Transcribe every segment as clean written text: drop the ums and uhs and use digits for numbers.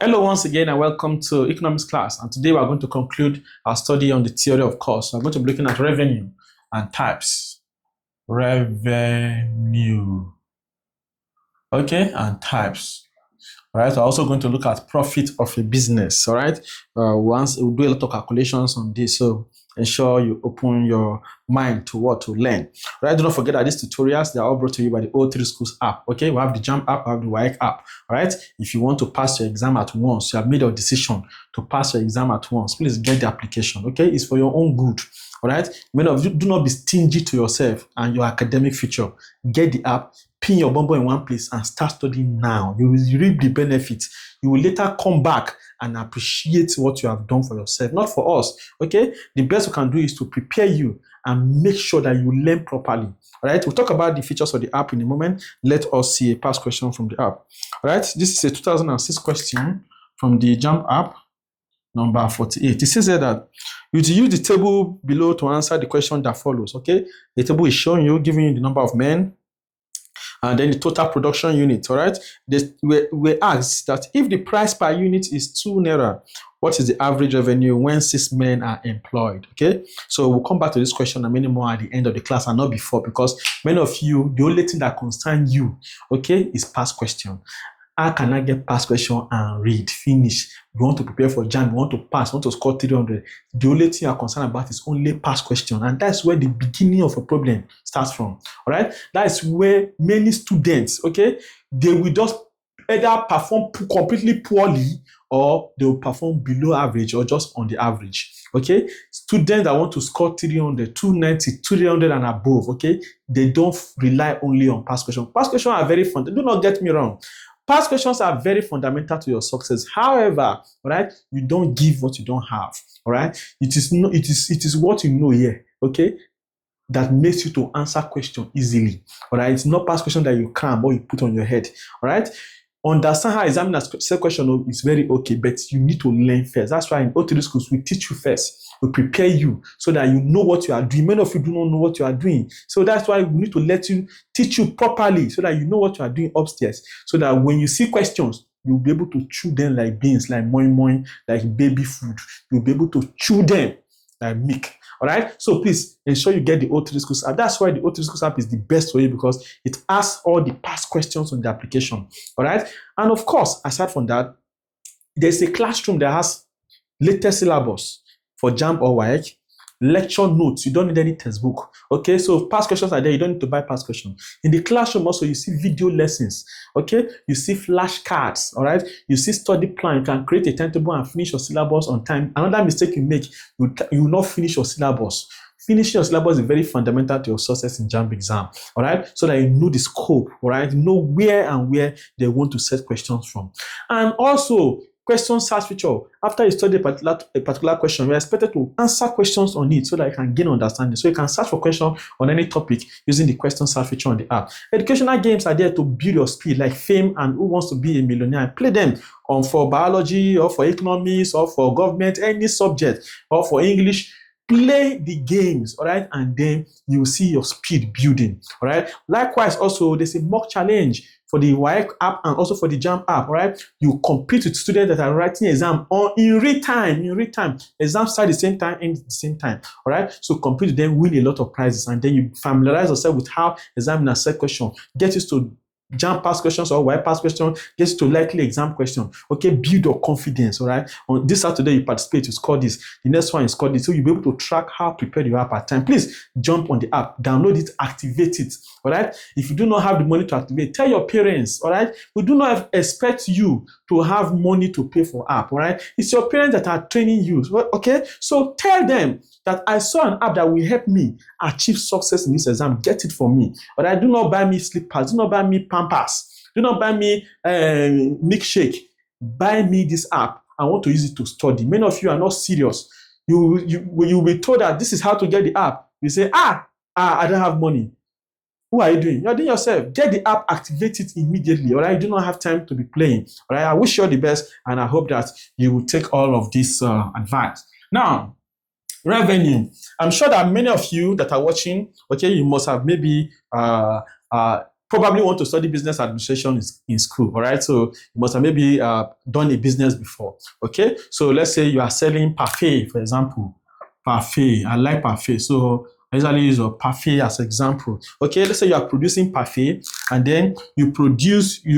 Hello once again and welcome to economics class, and today we are going to conclude our study on the theory of cost. We're going to be looking at revenue and types. Revenue, okay, and types. All right, we're also going to look at profit of a business. All right, once we'll do a lot of calculations on this, so ensure you open your mind to what to learn. All right, do not forget that these tutorials, they are all brought to you by the O3 Schools app. Okay, we have the JAMB app, we have the WAEC app. All right, if you want to pass your exam at once, you have made your decision to pass your exam at once, please get the application. Okay, it's for your own good. All right, many of you do not be stingy to yourself and your academic future. Get the app, pin your bumble in one place and start studying now. You will reap the benefits. You will later come back and appreciate what you have done for yourself, not for us. Okay, the best we can do is to prepare you and make sure that you learn properly. All right, we'll talk about the features of the app in a moment. Let us see a past question from the app. All right, this is a 2006 question from the JAMB app, number 48. It says here that you use the table below to answer the question that follows. Okay, the table is showing you, giving you the number of men, and then the total production unit. All right, we asked that if the price per unit is 2 naira, what is the average revenue when 6 men are employed? Okay, so we'll come back to this question and many more at the end of the class and not before, because many of you, the only thing that concerns you, okay, is past question. How can I get past question and read, finish? You want to prepare for JAMB, you want to pass, you want to score 300. The only thing you're concerned about is only past question. And that's where the beginning of a problem starts from. All right? That is where many students, okay, they will just either perform completely poorly or they will perform below average or just on the average. Okay? Students that want to score 300, 290, 300 and above, okay, they don't rely only on past questions. Past questions are very fun. Do not get me wrong. Past questions are very fundamental to your success. However, right, you don't give what you don't have. All right, it is what you know here. Okay, that makes you to answer question easily. All right, it's not past question that you cram or you put on your head. All right. Understand how examiners say question is very okay, but you need to learn first. That's why in O3 schools we teach you first. We prepare you so that you know what you are doing. Many of you do not know what you are doing. So that's why we need to teach you properly so that you know what you are doing upstairs. So that when you see questions, you'll be able to chew them like beans, like moi moi, like baby food. You'll be able to chew them like milk. All right. So please ensure you get the O3 Schools app. That's why the O3 Schools app is the best for you, because it asks all the past questions on the application. All right. And of course, aside from that, there's a classroom that has latest syllabus for JAMB or WAEC, lecture notes. You don't need any textbook. Okay, so past questions are there. You don't need to buy past questions. In the classroom also, you see video lessons. Okay, you see flashcards. All right, you see study plan. You can create a timetable and finish your syllabus on time. Another mistake you make, you will not finish your syllabus. Finishing your syllabus is very fundamental to your success in JAMB exam. All right, so that you know the scope. All right, you know where they want to set questions from, and also question search feature. After you study a particular question, you're expected to answer questions on it so that you can gain understanding. So you can search for questions on any topic using the question search feature on the app. Educational games are there to build your speed, like Fame and Who Wants to Be a Millionaire. Play them for biology or for economics or for government, any subject, or for English. Play the games, all right, and then you will see your speed building, all right. Likewise, also there's a mock challenge for the WAEC app and also for the JAMB app, all right. You compete with students that are writing exam in real time. Exams start the same time, end at the same time, all right. So compete with them, win a lot of prizes, and then you familiarize yourself with how examiners set question. Get used to JAMB past questions or WAEC past questions, gets to likely exam question. Okay, build your confidence. All right. On this Saturday, you participate, you score this. The next one, you score this. So you'll be able to track how prepared you are at time. Please jump on the app, download it, activate it. All right. If you do not have the money to activate, tell your parents. All right. We do not expect you to have money to pay for app. All right. It's your parents that are training you. Okay. So tell them that I saw an app that will help me achieve success in this exam. Get it for me. But I do not buy me slippers. Do not buy me Pampers. Do not buy me milkshake. Buy me this app. I want to use it to study. Many of you are not serious. You will be told that this is how to get the app. You say, I don't have money. Who are you doing? You're doing yourself. Get the app, activate it immediately. All right. You do not have time to be playing. All right. I wish you all the best, and I hope that you will take all of this advice. Now, revenue. I'm sure that many of you that are watching, okay, you must have maybe probably want to study business administration in school, all right? So you must have maybe done a business before, okay? So let's say you are selling parfait, for example. Parfait, I like parfait. So I usually use a parfait as example. Okay, let's say you are producing parfait and then you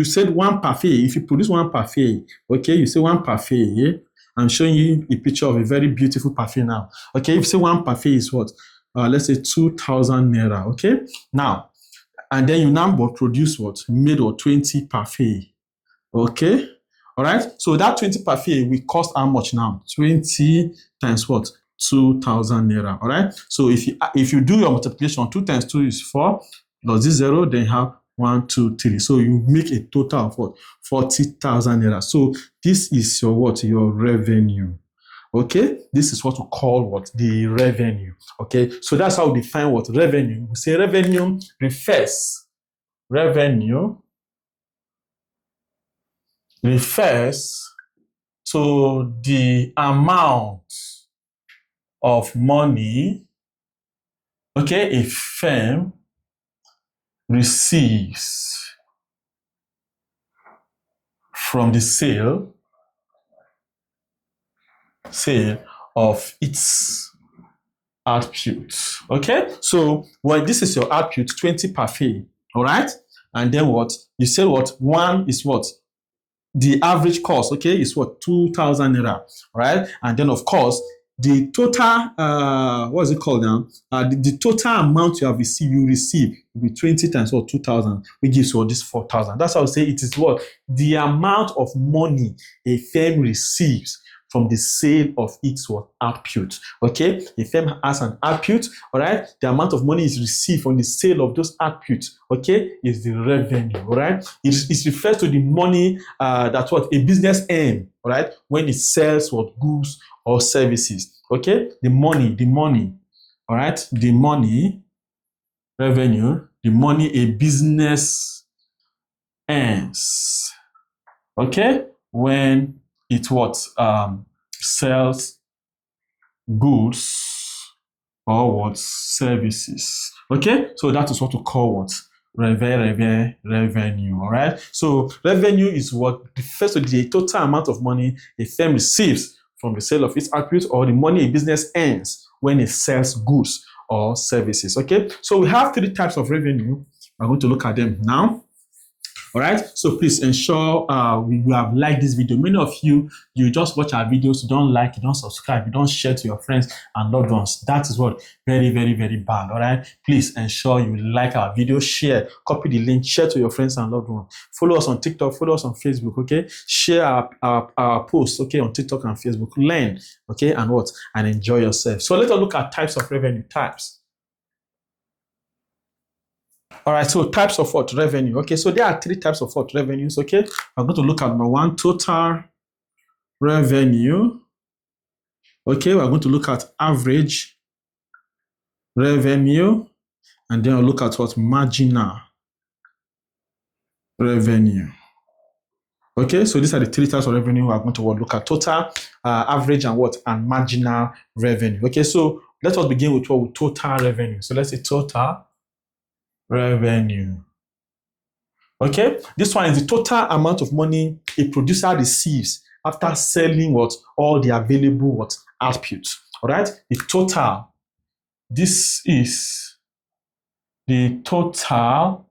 said one parfait. If you produce one parfait, okay, you say one parfait, yeah? I'm showing you a picture of a very beautiful parfait now. Okay, if you say one parfait is what? Let's say 2,000 naira, okay? Now, and then you now produce what? Made or 20 parfait, okay? All right, so that 20 parfait will cost how much now? 20 times what? 2,000 naira, all right? So if you do your multiplication, 2 times 2 is 4, plus this 0, then you have 1, 2, 3. So you make a total of what? 40,000 naira. So this is your what? Your revenue. Okay, this is what we call what? The revenue. Okay, so that's how we define what? Revenue. We say revenue refers to the amount of money, okay, a firm receives from the sale of its output. Okay, so well, this is your output, 20 parfait, all right? And then what? You say what? One is what? The average cost, okay, is what? 2,000 naira, right? And then of course, the total, what is it called now? The total amount you receive will be 20 times what? 2,000, which gives you this 4,000. That's how I say it is what? The amount of money a firm receives from the sale of its what? Output. Okay, a firm has an output, all right? The amount of money is received from the sale of those outputs, okay, is the revenue, all right? It refers to the money that what a business earns, all right, when it sells what? Goods or services, okay? The money, all right? The money, revenue, the money a business earns, okay, when it what? Sells goods or what? Services. Okay, so that is what we call what? Revenue, all right? So revenue is what refers to the total amount of money a firm receives from the sale of its output or the money a business earns when it sells goods or services, okay? So we have 3 types of revenue. We're going to look at them now. All right, so please ensure you have liked this video. Many of you just watch our videos, you don't like, you don't subscribe, you don't share to your friends and loved ones. That is what very, very, very bad. All right, please ensure you like our video, share, copy the link, share to your friends and loved ones. Follow us on TikTok, follow us on Facebook, okay? Share our posts, okay, on TikTok and Facebook. Learn, okay, and enjoy yourself. So let's look at types of revenue. Types. All right, so types of what? Revenue. Okay, so there are 3 types of what? Revenues, okay? I'm going to look at number 1, total revenue. Okay, we're going to look at average revenue. And then I'll look at what? Marginal revenue. Okay, so these are the 3 types of revenue we're going to look at: total, average, and what? And marginal revenue. Okay, so let us begin with what? With total revenue. So let's say total revenue. Okay, this one is the total amount of money a producer receives after selling what? All the available what? Output. All right, the total. This is the total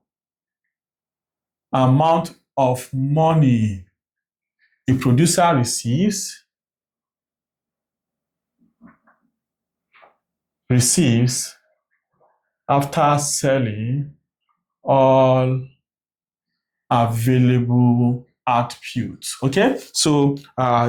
amount of money a producer receives after selling all available output. Okay, so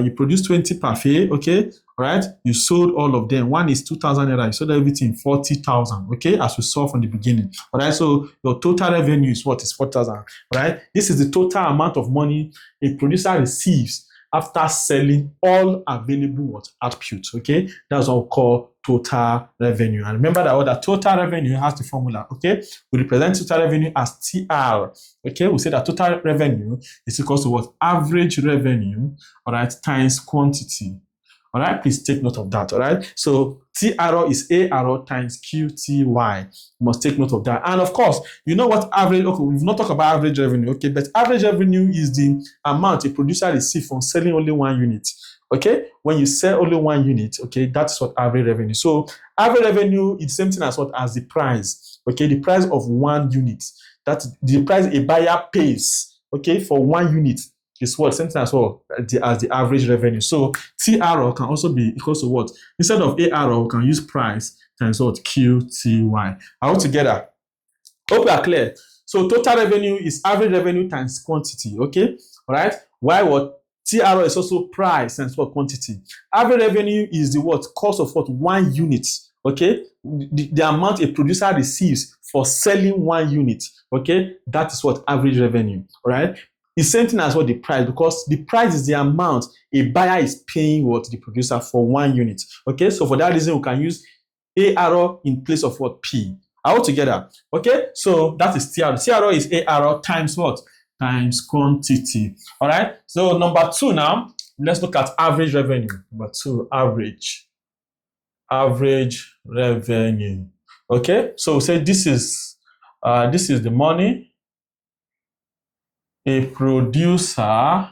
you produce 20 parfait, okay, right? You sold all of them. One is 2,000 naira. You sold everything 40,000, okay, as we saw from the beginning. All right, so your total revenue is what? Is 4,000, right? This is the total amount of money a producer receives after selling all available what? Output, okay? That's what we call total revenue. And remember that total revenue has the formula, okay? We represent total revenue as TR, okay? We say that total revenue is equal to what? Average revenue, all right, times quantity, All right, please take note of that. All right, so TRO is ARO times QTY. You must take note of that. And of course, you know what average, okay, we've not talked about average revenue, okay, but average revenue is the amount a producer receives from selling only one unit. Okay, when you sell only one unit, okay, that's what average revenue. So average revenue is the same thing as what? As the price. Okay, the price of one unit. That's the price a buyer pays, okay, for one unit is what? Same thing as well as the average revenue. So TRO can also be equal to what? Instead of ARO, we can use price times what? QTY. All together. Hope we are clear. So total revenue is average revenue times quantity, okay? All right. Why what? TRO is also price times what? Quantity. Average revenue is the what? Cost of what? One unit, okay? The amount a producer receives for selling one unit, okay? That is what? Average revenue, all right? The same thing as what? The price, because the price is the amount a buyer is paying what? The producer for one unit, okay? So for that reason, we can use ARO in place of what? P. All together, okay? So that is TRO. TRO is ARO times what? Times quantity. All right. So number 2 now, let's look at average revenue. Number 2, average revenue. Okay. So say this is the money a producer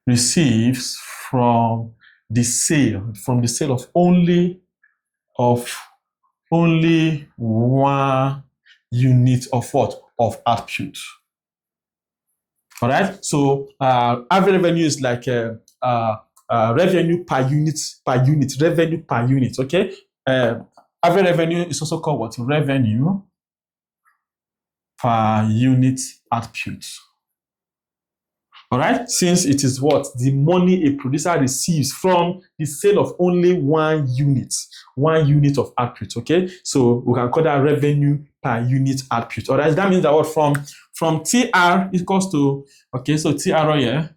receives from the sale of only one unit of what? Of output. All right. So average revenue is like revenue per unit. Revenue per unit. Okay. Average revenue is also called what? Revenue per unit output. All right. Since it is what? The money a producer receives from the sale of only one unit of output. Okay. So we can call that revenue per unit output. All right. That means that what? From TR equals to, okay, so TRO here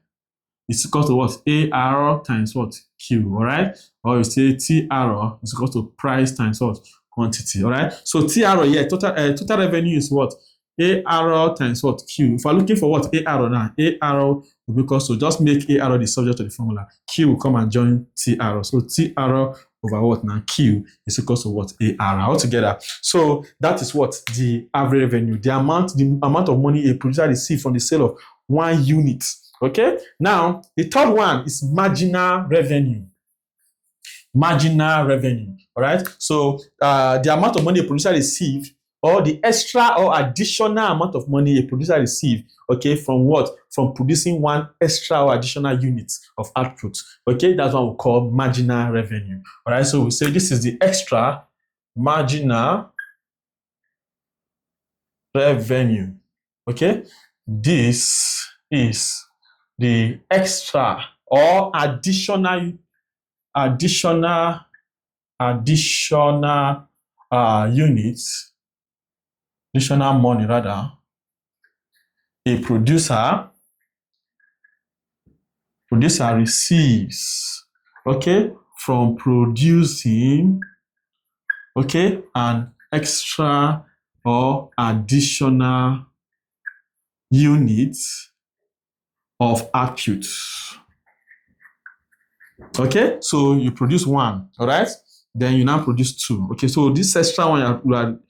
is equal to what? ARO times what? Q, all right? Or you say TRO is equal to price times what? Quantity, all right? So TRO here, total revenue is what? ARO times what? Q. If we're looking for what? ARO now, ARO will be equal to, just make ARO the subject of the formula. Q will come and join TRO. So TRO over what now? Q is equal to what? AR altogether. So that is what? The average revenue, the amount of money a producer receives from the sale of one unit. Okay. Now the third one is marginal revenue. Marginal revenue. All right. So the amount of money a producer receives, or the extra or additional amount of money a producer receives, okay, from what? From producing one extra or additional unit of output. Okay, that's what we call marginal revenue. All right, so we say this is the extra marginal revenue. Okay, this is the extra or additional units, additional money rather, a producer receives, okay, from producing, okay, an extra or additional unit of output. Okay, so you produce one, all right, then you now produce two. Okay, so this extra one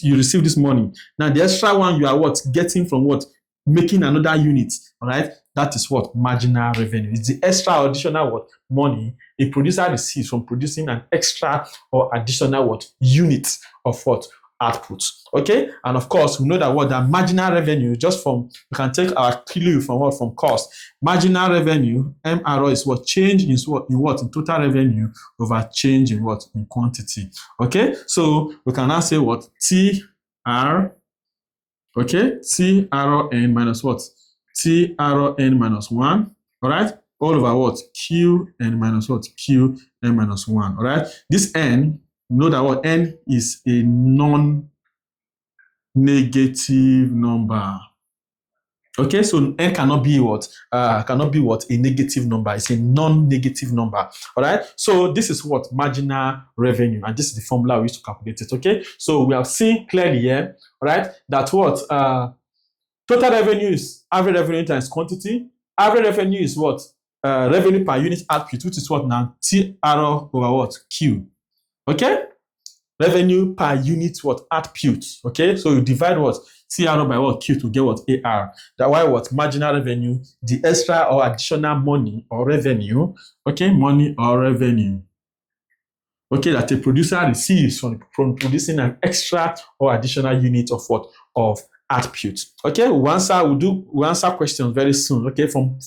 you receive this money. Now the extra one you are what? Getting from what? Making another unit. All right, that is what? Marginal revenue. It's the extra or additional what? Money a producer receives from producing an extra or additional what? Unit of what? Output. Okay, and of course we know that what? That marginal revenue, just from, we can take our clue from what? From cost. Marginal revenue, MRO, is what? Change in what? In total revenue over change in what? In quantity. Okay, so we can now say what? TR, okay, TRON minus what? TRON minus 1, all right, all over what? QN minus what? QN minus 1, all right. This N, know that what? N is a non-negative number. Okay, so N cannot be what? A negative number. It's a non-negative number. All right. So this is what? Marginal revenue, and this is the formula we use to calculate it. Okay. So we have seen clearly here, all right, that what? Total revenue is average revenue times quantity. Average revenue is what? revenue per unit output, which is what now? TR over what? Q. Okay? Revenue per unit what? Output. Okay? So you divide what? TR by what? Q to get what? AR. That's why what? Marginal revenue, the extra or additional money or revenue. Okay? Money or revenue. Okay, that a producer receives from producing an extra or additional unit of what? Of output. Okay, we'll answer questions very soon. Okay, from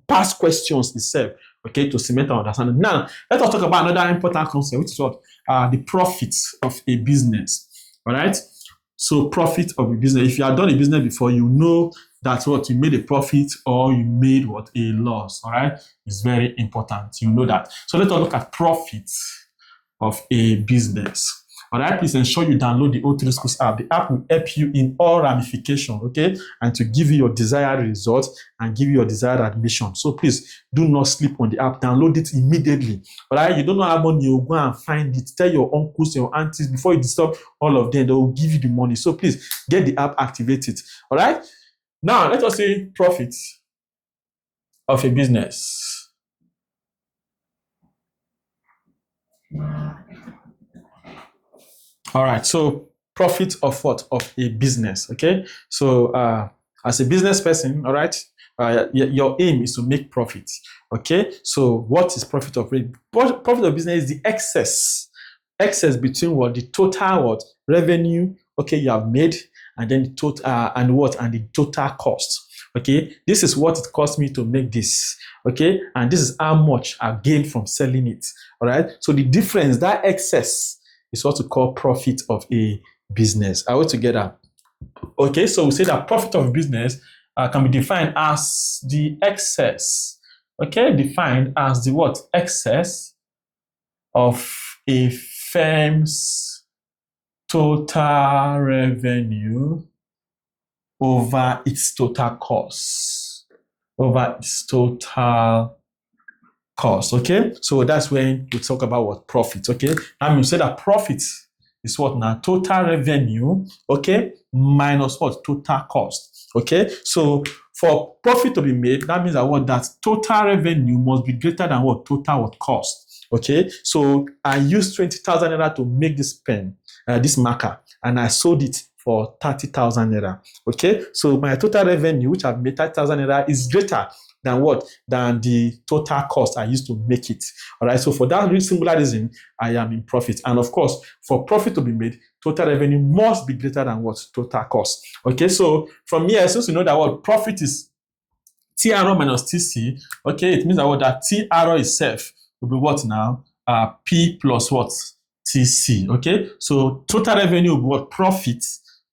past questions itself. Okay, to cement our understanding. Now, let us talk about another important concept, which is what? The profits of a business. All right. So, profit of a business. If you have done a business before, you know that what you made a profit or you made what? A loss. All right. It's very important. You know that. So let us look at profits of a business. All right, please ensure you download the O3 Schools app. The app will help you in all ramifications, okay, and to give you your desired results and give you your desired admission. So please do not sleep on the app. Download it immediately. All right, you don't know how money you go and find it. Tell your uncles, your aunties before you disturb all of them. They will give you the money. So please get the app activated. All right. Now let us say profits of a business. All right, so profit of what? Of a business, okay? So as a business person, all right, your aim is to make profit, okay? So what is profit of it? Profit of business is the excess between what? The total what? Revenue, okay, you have made, and then the total, and the total cost. Okay, this is what it cost me to make this. Okay, and this is how much I gained from selling it. All right, so the difference, that excess, is what we call profit of a business. Are we together? Okay, so we say that profit of business can be defined as the excess. Okay, defined as the what? Excess of a firm's total revenue over its total cost. Over its total cost. Okay, so that's when we talk about what? Profit. Okay, and we say that profit is what now? Total revenue, okay, minus what? Total cost. Okay, so for profit to be made, that means that what? That total revenue must be greater than what? Total what? Cost. Okay, so I used 20,000 naira to make this pen, this marker, and I sold it for 30,000 naira. Okay, so my total revenue, which I've made 30,000 naira, is greater than what? Than the total cost I used to make it. All right, so for that singular reason, I am in profit. And of course, for profit to be made, total revenue must be greater than what? Total cost. Okay, so from here, since you know that what? Profit is TR minus TC, okay, it means that what? That TR itself will be what now? P plus what? TC. Okay, so total revenue will be what? Profit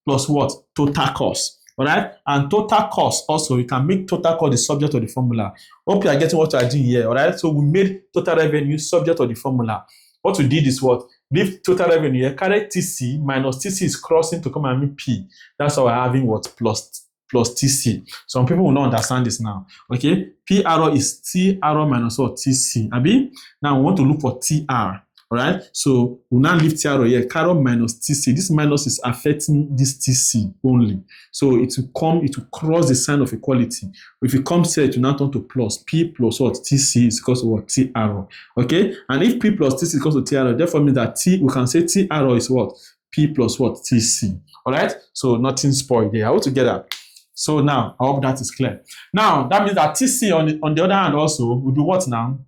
plus what? Total cost. All right, and total cost also, we can make total cost the subject of the formula. Hope you are getting what I do here. All right, so we made total revenue subject of the formula. What we did is what? Leave total revenue here, carry TC minus TC is crossing to come and mean P. That's why we're having what? Plus TC. Some people will not understand this now. Okay, PR is TR minus what? TC. Abi? Now we want to look for TR. All right, so we'll now leave TR here, carry minus TC. This minus is affecting this TC only. So it will cross the sign of equality. If it comes here, it will now turn to plus. P plus what? TC is equal to what? TR. Okay, and if P plus TC is equal to TR, therefore means that we can say TR is what? P plus what? TC. All right, so nothing spoiled there. All together. So now, I hope that is clear. Now, that means that TC on the other hand also will be what now?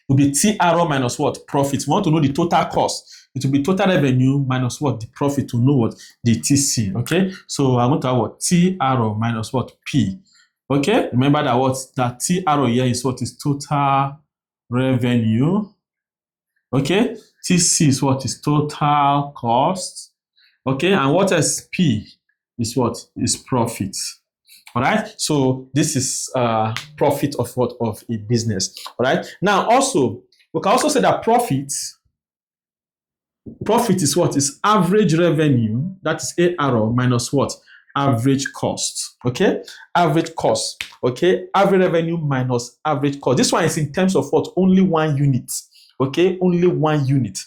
Will be TR minus what? Profit. We want to know the total cost. It will be total revenue minus what? The profit to know what? The TC. Okay, so I'm going to have what? TR minus what? P. Okay, remember that what? That TR here is what? Is total revenue. Okay, TC is what? Is total cost. Okay, and what is P? Is what? Is profit. All right, so this is profit of what? Of a business. All right, now also we can also say that profit is what? Is average revenue, that is AR minus what? Average cost. Okay, average cost. Okay, average revenue minus average cost. This one is in terms of what? Only one unit. Okay, only one unit.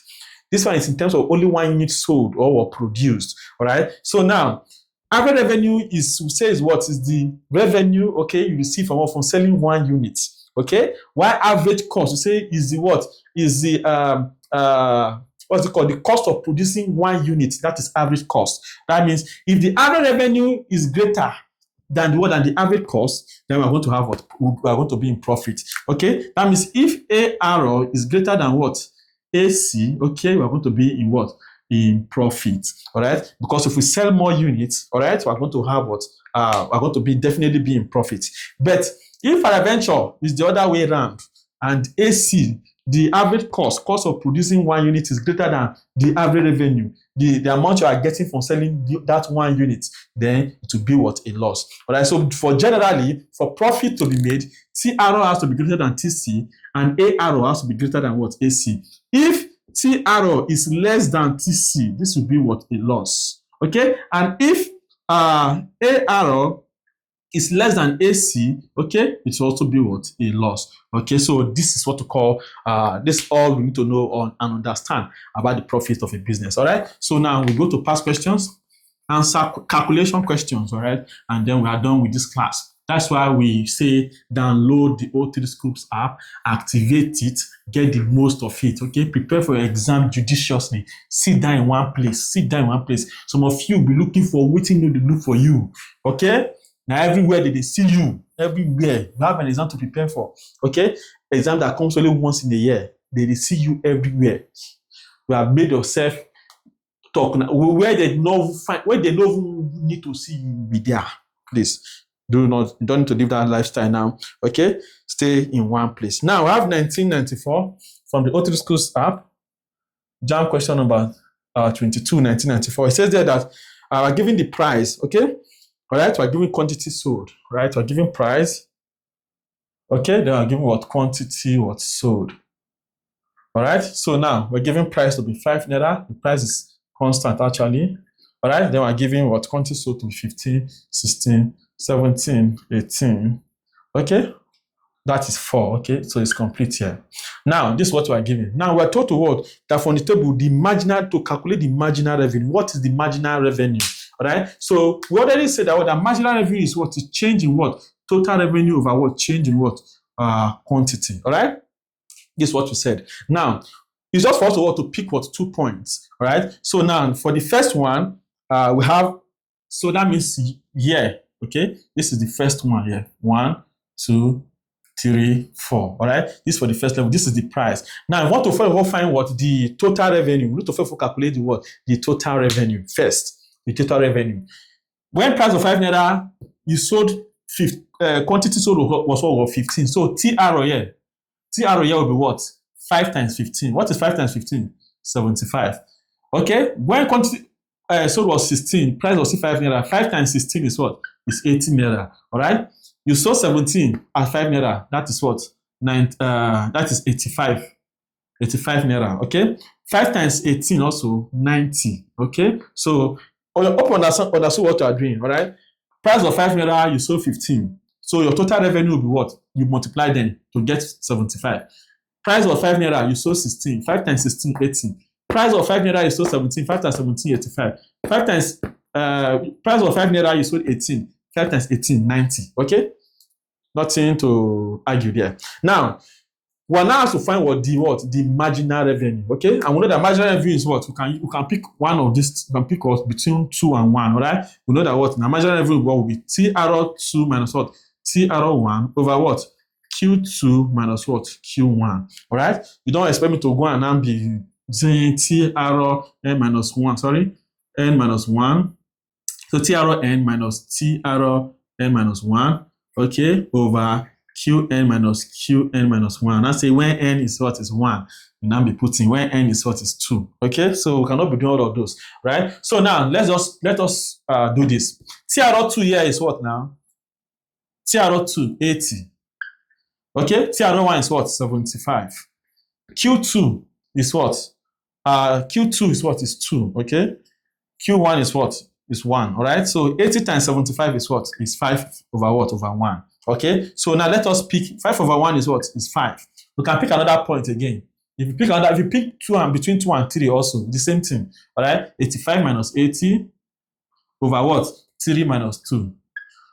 This one is in terms of only one unit sold or produced. All right, so now average revenue is, we say, is what? Is the revenue, okay, you receive from selling one unit. Okay, while average cost, you say, is the what? Is the what's it called? The cost of producing one unit. That is average cost. That means if the average revenue is greater than the what than the average cost, then we're going to have what? We are going to be in profit. Okay, that means if AR is greater than what? AC, okay, we're going to be in what? In profit. All right, because if we sell more units, all right, we're going to have what? We're going to be definitely be in profit. But if our venture is the other way around and AC, the average cost of producing one unit is greater than the average revenue, the amount you are getting from selling that one unit, then it will be what? A loss. All right, so for generally, for profit to be made, TRO has to be greater than TC and ARO has to be greater than what? AC. If TRO is less than TC, this will be what? A loss. Okay, and if ARO is less than AC, okay, it will also be what? A loss. Okay, so this is what we call, this all we need to know on and understand about the profit of a business. All right, so now we go to past questions, answer calculation questions, all right, and then we are done with this class. That's why we say download the O3 Scoops app, activate it, get the most of it. Okay, prepare for your exam judiciously. Sit down in one place. Sit down in one place. Some of you will be looking for waiting to look for you. Okay, now everywhere they see you, everywhere you have an exam to prepare for. Okay, exam that comes only once in a year. They see you everywhere. You have made yourself talk now. Where they don't need to see you be there. Please. Don't need to live that lifestyle now. Okay, stay in one place. Now we have 1994 from the O3 Schools app. JAMB question number 22, 1994. It says there that we're giving the price. Okay, all right. We're giving quantity sold. Right, we're giving price. Okay, then we're giving what? Quantity what sold. All right. So now we're giving price to be 5 naira. The price is constant actually. All right. Then we're giving what? Quantity sold to be 15, 16. 17, 18, okay, that is 4, okay, so it's complete here. Now, this is what we are giving. Now, we are told to what? That from the table, to calculate the marginal revenue. What is the marginal revenue? All right, so we already said that the marginal revenue is what? Is change in what? Total revenue over what? Change in what? Quantity, all right? This is what we said. Now, it's just for us to pick what? 2 points, all right? So now, for the first one, we have, so that means year. Okay, this is the first one here. 1, 2, 3, 4. All right, this is for the first level. This is the price. Now, I want to find what? The total revenue. We need to first calculate the what? The total revenue first. The total revenue. When price of 5 naira, you sold 15, quantity sold was what? 15. So TRO here will be what? 5 times 15. What is 5 times 15? 75. Okay, when quantity sold was 16, price was 5 naira. 5 times 16 is what? Is 18 naira. All right. You sold 17 at 5 naira. That is what? That is 85. 85 naira. Okay. 5 times 18 also 90. Okay. So understand what you are doing. All right. Price of 5 naira, you sold 15. So your total revenue will be what? You multiply them to get 75. Price of 5 naira, you sold 16. 5 times 16, 18. Price of 5 naira, you sold 17. 5 times 17, 85. 5 times price of 5 naira, you sold 18. 5 times 18, 90. Okay? Nothing to argue there. Now, we're now have to find the marginal revenue. Okay? And we know that marginal revenue is what? You can pick one of these, you can pick us between 2 and 1. All right? We know that what? Now, marginal revenue will be TRO2 minus what? TRO1 over what? Q2 minus what? Q1. All right? You don't expect me to go and now be saying TRO n minus 1. Sorry? N minus 1. So TRO n minus TRO n minus 1, okay, over Qn minus Qn minus 1. I say when n is what? Is 1. You now be putting when n is what? Is 2. Okay, so we cannot be doing all of those, right? So now let us do this. TRO2 here is what now? TRO2 80. Okay, TRO1 is what? 75. Q2 is what? Q2 is what? Is 2. Okay, Q1 is what? Is 1. All right. So 80 times 75 is what? Is 5 over what? Over 1. Okay. So now let us pick 5 over 1 is what? Is 5. We can pick another point again. If you pick 2 and between 2 and 3 also, the same thing. All right. 85 minus 80 over what? 3 minus 2.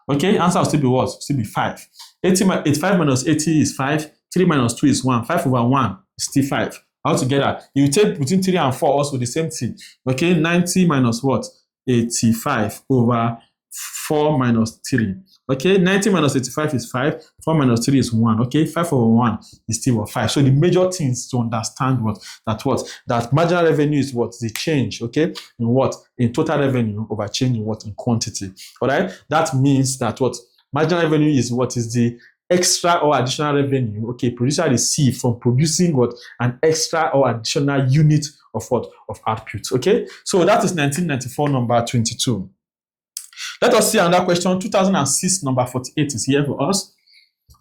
Okay, answer will still be what? Still be 5. 85 minus 80 is 5. 3 minus 2 is 1. 5 over 1 is still 5. Altogether, you take between 3 and 4 also the same thing. Okay, 90 minus what? 85 over 4 minus 3. Okay, 90 minus 85 is 5. 4 minus 3 is 1. Okay, 5 over 1 is still what? 5. So the major things to understand that marginal revenue is what? The change, okay, in what? In total revenue over change in what? In quantity. All right, that means that what? Marginal revenue is what? Is the extra or additional revenue, okay, producer receive from producing what? An extra or additional unit of what? Of output. Okay, so that is 1994 number 22. Let us see another question. 2006 number 48 is here for us.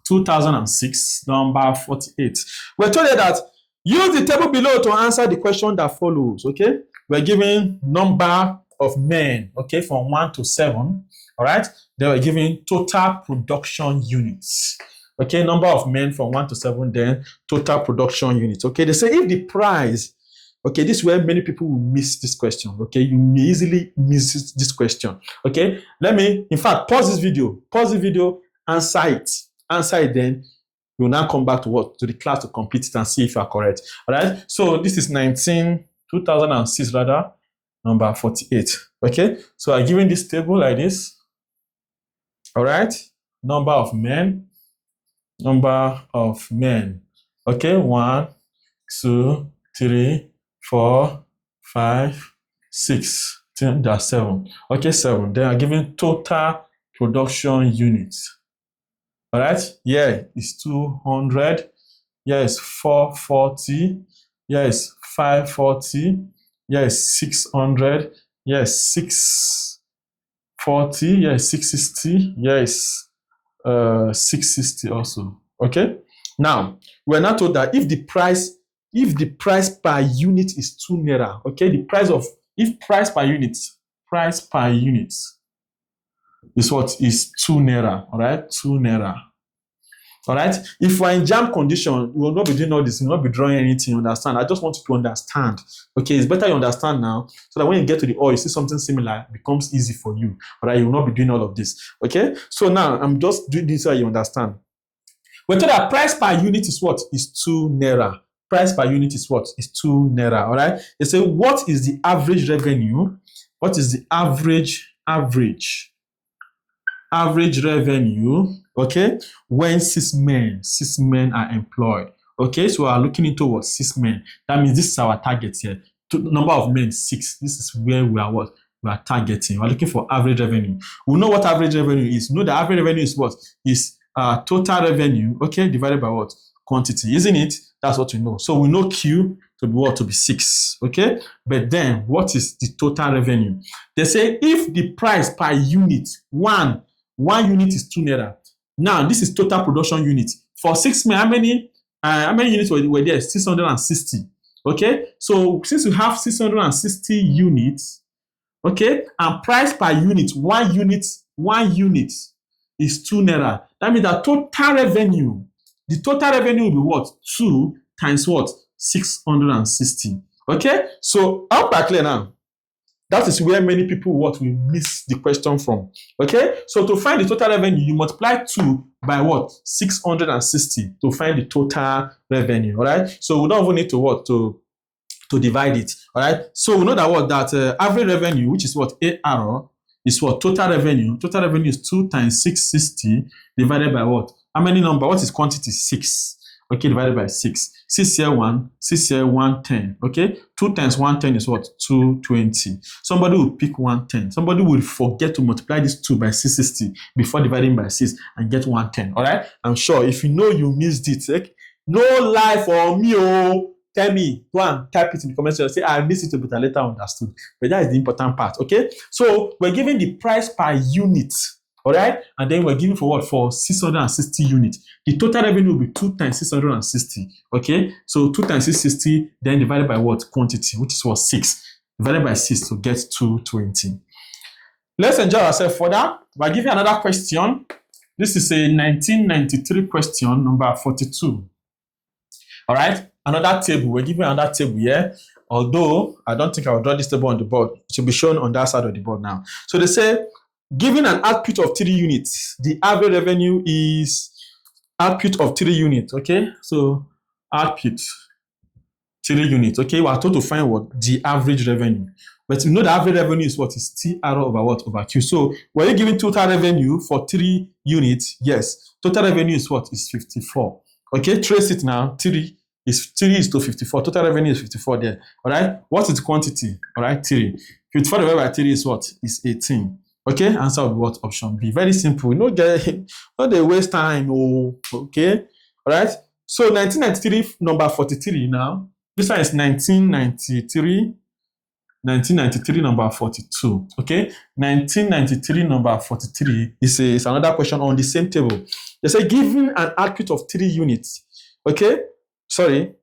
2006 number 48. We're told that use the table below to answer the question that follows. Okay, we're given number of men, okay, from 1 to 7. All right, they were given total production units. Okay, number of men from 1 to 7, then total production units. Okay, they say if the price, okay, this is where many people will miss this question. Okay, you may easily miss this question. Okay, let me, in fact, pause this video, answer it, then you'll now come back to what? To the class to complete it and see if you are correct. All right, so this is 2006 rather, number 48. Okay, so I'm giving this table like this. All right, number of men. Okay, 1, 2, 3, 4, 5, 6, 10, that's 7. Okay, 7. Then I'm giving total production units. All right, here is 200. Here is 440. Here is 540. Here is 600. Here is 640. Here is 660. Here is 660 also. Okay, now we're not told that if the price per unit is 2 naira, okay, if price per unit is what? Is 2 naira. All right, 2 naira. All right, if we're in JAMB condition, we will not be doing all this, we will not be drawing anything. Understand? I just want you to understand. Okay, it's better you understand now, so that when you get to the or you see something similar, it becomes easy for you. All right, you will not be doing all of this. Okay, so now I'm just doing this so you understand. We're told that price per unit is what? Is 2 naira. Price per unit is what? Is 2 naira. All right, they say what is the average revenue? What is the average revenue, okay, when 6 men are employed? Okay, so we are looking into what? 6 men. That means this is our target here. Number of men, 6. This is where we are what? We are targeting. We are looking for average revenue. We know what average revenue is. We know the average revenue is what? Is total revenue, okay, divided by what? Quantity, isn't it? That's what we know. So we know Q to be what? To be 6, okay? But then what is the total revenue? They say if the price per unit, one unit is 2 naira. Now this is total production unit. For 6 men, how many units were there? 660. Okay, so since we have 660 units, okay, and price per unit, one unit is 2 naira. That means that the total revenue will be what? 2 times what? 660. Okay, so I hope I'm clear now. That is where many people what we miss the question from. Okay, so to find the total revenue, you multiply 2 by what? 660 to find the total revenue. All right, so we don't even need to what? To divide it. All right, so we know that what? That average revenue, which is what? AR, is what? Total revenue. Total revenue is 2 times 660 divided by what? How many number? What is quantity? 6. Okay, divided by 6. 6 here 1, 6 here 110. Okay, 2 times 110 is what? 220. Somebody will pick 110. Somebody will forget to multiply this 2 by 660 before dividing by 6 and get 110. All right, I'm sure if you know you missed it, like, no lie for me. Oh, tell me, go and type it in the comment section. Say I missed it, but I later understood. But that is the important part. Okay, so we're giving the price per unit. All right, and then we're giving for what? For 660 units. The total revenue will be 2 times 660. Okay, so 2 times 660, then divided by what? Quantity, which is what? 6. Divided by 6 to get 220. Let's enjoy ourselves further by giving another question. This is a 1993 question, number 42. All right, another table. We're giving another table here. Although I don't think I'll draw this table on the board. It should be shown on that side of the board now. So they say Given an output of 3 units, the average revenue is output of 3 units. Okay, so output 3 units. Okay, we are told to find what the average revenue. But you know the average revenue is what is TR over what over Q. So were you giving total revenue for 3 units? Yes. Total revenue is what is 54. Okay, trace it now. 3 is to 54. Total revenue is 54 there. All right. What is the quantity? All right, 3. 54 divided by 3 is what? Is 18. Okay, answer will be what? Option B. Very simple. No, not they waste time. Oh, okay. All right. So 1993 number 43 now. This one is 1993. 1993 number 42. Okay, 1993 number 43 is another question on the same table. They say given an output of 3 units. Okay, sorry,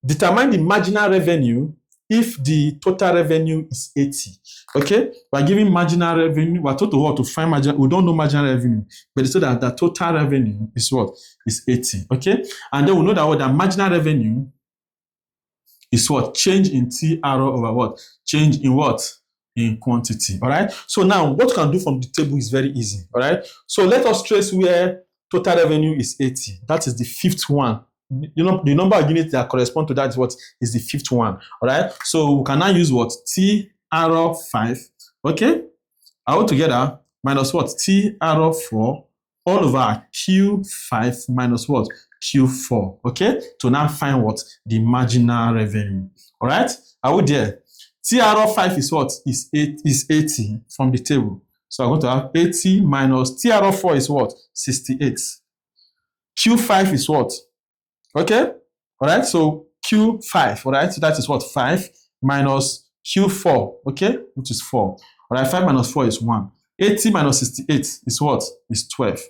determine the marginal revenue if the total revenue is 80. Okay, we're giving marginal revenue. We're told to what to find marginal. We don't know marginal revenue, but they say that the total revenue is what is 80. Okay, and then we know that what the marginal revenue is what? Change in TR over what? Change in what? In quantity. All right. So now what you can do from the table is very easy. All right. So let us trace where total revenue is 80. That is the 5th one. You know, the number of units that correspond to that is what is the 5th one. All right. So we can now use what? TR5. Okay. All together minus what? TR4 all over Q5 minus what? Q4, okay? To now find what? The marginal revenue. All right? Are we there? TR5 is what? Is 80 from the table. So I'm going to have 80 minus TR4 is what? 68. Q5 is what? Okay? All right? So Q5, all right? So that is what? 5 minus Q4, okay? Which is 4. All right? 5 minus 4 is 1. 80 minus 68 is what? Is 12.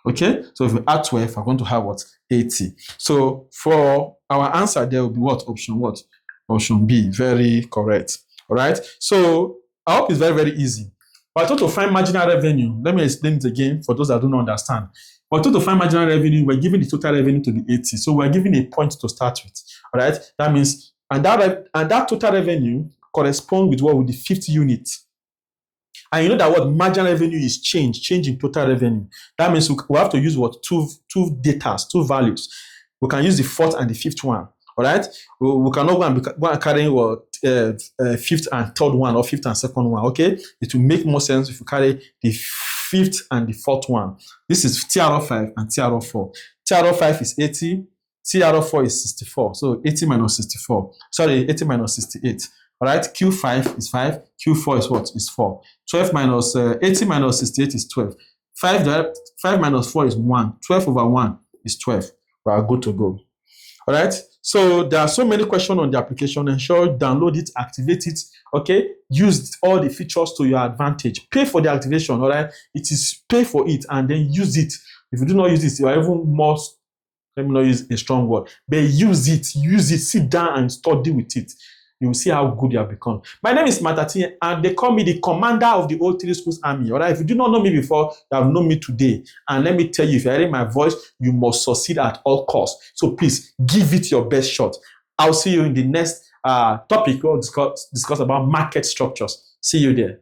Okay, so if we add 12, we're going to have what? 80. So for our answer, there will be what? Option what? Option B. Very correct. All right. So I hope it's very, very easy. But to find marginal revenue, let me explain it again for those that don't understand. But to find marginal revenue, we're giving the total revenue to be 80. So we're giving a point to start with. All right. That means, and that total revenue corresponds with what? With the 5th unit. And you know that what marginal revenue is change in total revenue. That means we have to use what? Two data, 2 values. We can use the 4th and the 5th one. All right. We cannot go and carry what 5th and 3rd one or 5th and 2nd one. Okay. It will make more sense if you carry the 5th and the 4th one. This is TR5 and TR4. TR5 is 80. TR4 is 64. So 80 minus 64. Sorry, 80 minus 68. All right, Q5 is 5, Q4 is what? Is 4. 12 minus 80 minus 68 is 12. 5 minus 4 is 1. 12 over 1 is 12. We are good to go. All right, so there are so many questions on the application. Ensure download it, activate it. Okay, use all the features to your advantage. Pay for the activation. All right, it is pay for it and then use it. If you do not use it, you are even more. Let me not use a strong word, but use it. Sit down and study with it. You will see how good you have become. My name is Matati, and they call me the commander of the Old Three Schools Army. All right, if you do not know me before, you have known me today. And let me tell you, if you're hearing my voice, you must succeed at all costs. So please give it your best shot. I'll see you in the next topic. We'll discuss about market structures. See you there.